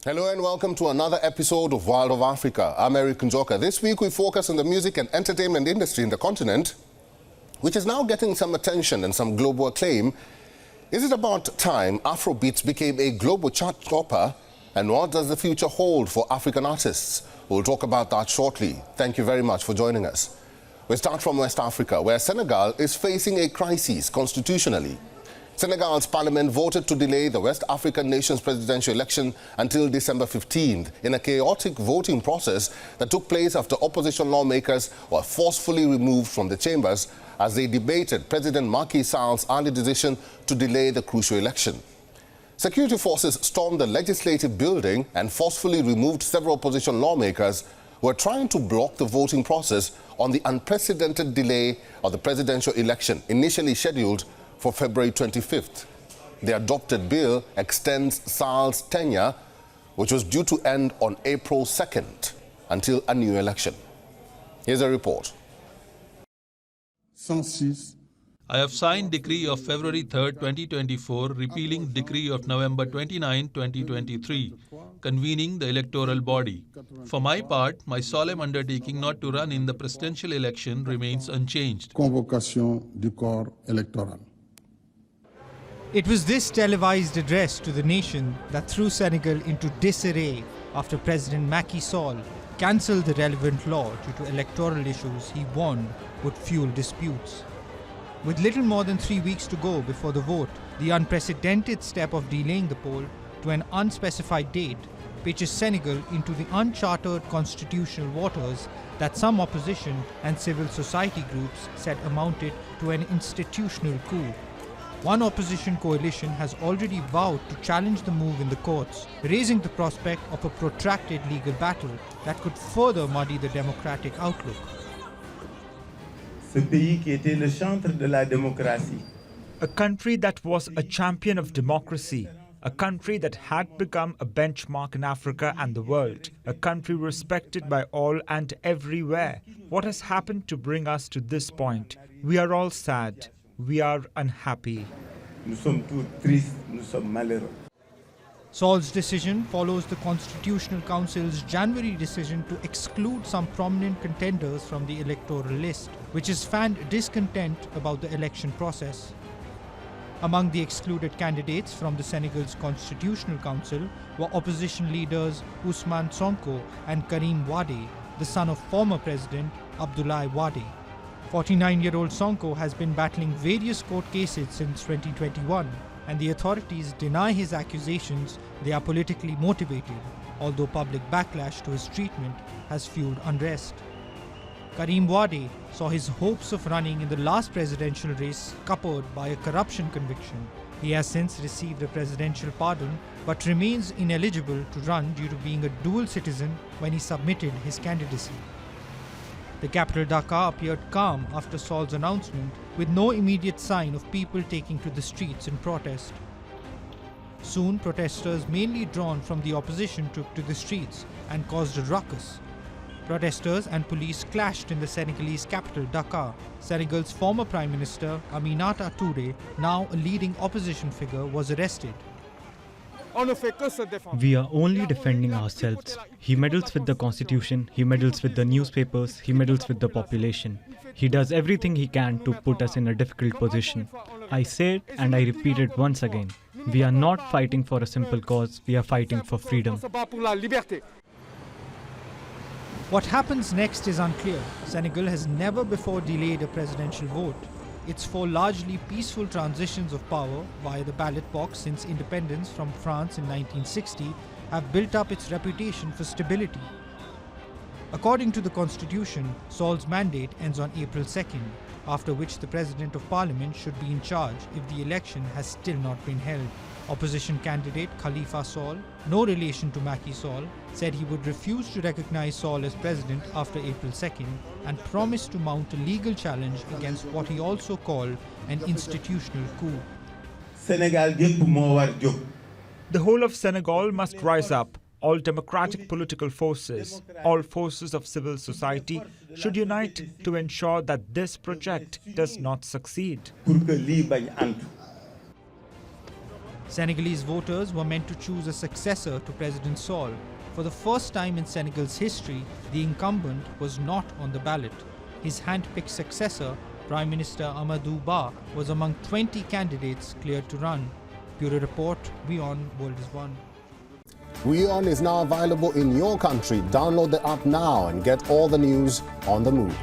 Hello and welcome to another episode of Wild of Africa. I'm Eric Njoka. This week we focus on the music and entertainment industry in the continent, which is now getting some attention and some global acclaim. Is it about time Afrobeats became a global chart topper? And what does the future hold for African artists? We'll talk about that shortly. Thank you very much for joining us. We start from West Africa, where Senegal is facing a crisis constitutionally. Senegal's parliament voted to delay the West African nation's presidential election until December 15th in a chaotic voting process that took place after opposition lawmakers were forcefully removed from the chambers as they debated President Macky Sall's early decision to delay the crucial election. Security forces stormed the legislative building and forcefully removed several opposition lawmakers who were trying to block the voting process on the unprecedented delay of the presidential election initially scheduled for February 25th. The adopted bill extends Sall's tenure, which was due to end on April 2nd, until a new election. Here's a report. I have signed decree of February 3rd, 2024, repealing decree of November 29, 2023, convening the electoral body. For my part, my solemn undertaking not to run in the presidential election remains unchanged. Convocation du corps électoral. It was this televised address to the nation that threw Senegal into disarray after President Macky Sall cancelled the relevant law due to electoral issues he warned would fuel disputes. With little more than 3 weeks to go before the vote, the unprecedented step of delaying the poll to an unspecified date pitches Senegal into the uncharted constitutional waters that some opposition and civil society groups said amounted to an institutional coup. One opposition coalition has already vowed to challenge the move in the courts, raising the prospect of a protracted legal battle that could further muddy the democratic outlook. Ce pays qui était le chantre de la démocratie. A country that was a champion of democracy, a country that had become a benchmark in Africa and the world, a country respected by all and everywhere. What has happened to bring us to this point? We are all sad. We are unhappy. Nous sommes tous tristes, nous sommes malheureux. Sall's decision follows the Constitutional Council's January decision to exclude some prominent contenders from the electoral list, which has fanned discontent about the election process. Among the excluded candidates from the Senegal's Constitutional Council were opposition leaders Ousmane Sonko and Karim Wade, the son of former President Abdoulaye Wade. 49-year-old Sonko has been battling various court cases since 2021, and the authorities deny his accusations they are politically motivated, although public backlash to his treatment has fueled unrest. Karim Wade saw his hopes of running in the last presidential race scuppered by a corruption conviction. He has since received a presidential pardon but remains ineligible to run due to being a dual citizen when he submitted his candidacy. The capital Dhaka appeared calm after Sall's announcement, with no immediate sign of people taking to the streets in protest. Soon, protesters mainly drawn from the opposition took to the streets and caused a ruckus. Protesters and police clashed in the Senegalese capital Dhaka. Senegal's former Prime Minister Aminata Touré, now a leading opposition figure, was arrested. We are only defending ourselves. He meddles with the constitution, he meddles with the newspapers, he meddles with the population. He does everything he can to put us in a difficult position. I say it and I repeat it once again. We are not fighting for a simple cause, we are fighting for freedom. What happens next is unclear. Senegal has never before delayed a presidential vote. Its four largely peaceful transitions of power via the ballot box since independence from France in 1960 have built up its reputation for stability. According to the constitution, Sall's mandate ends on April 2nd, after which the President of Parliament should be in charge if the election has still not been held. Opposition candidate Khalifa Sall, no relation to Macky Sall, said he would refuse to recognize Sall as president after April 2nd and promised to mount a legal challenge against what he also called an institutional coup. Senegal gépp moo war jóg. The whole of Senegal must rise up. All democratic political forces, all forces of civil society should unite to ensure that this project does not succeed. Pour que lii bañ antu. Senegalese voters were meant to choose a successor to President Sall. For the first time in Senegal's history, the incumbent was not on the ballot. His hand-picked successor, Prime Minister Amadou Ba, was among 20 candidates cleared to run. Bureau Report, WION World is One. WION is now available in your country. Download the app now and get all the news on the move.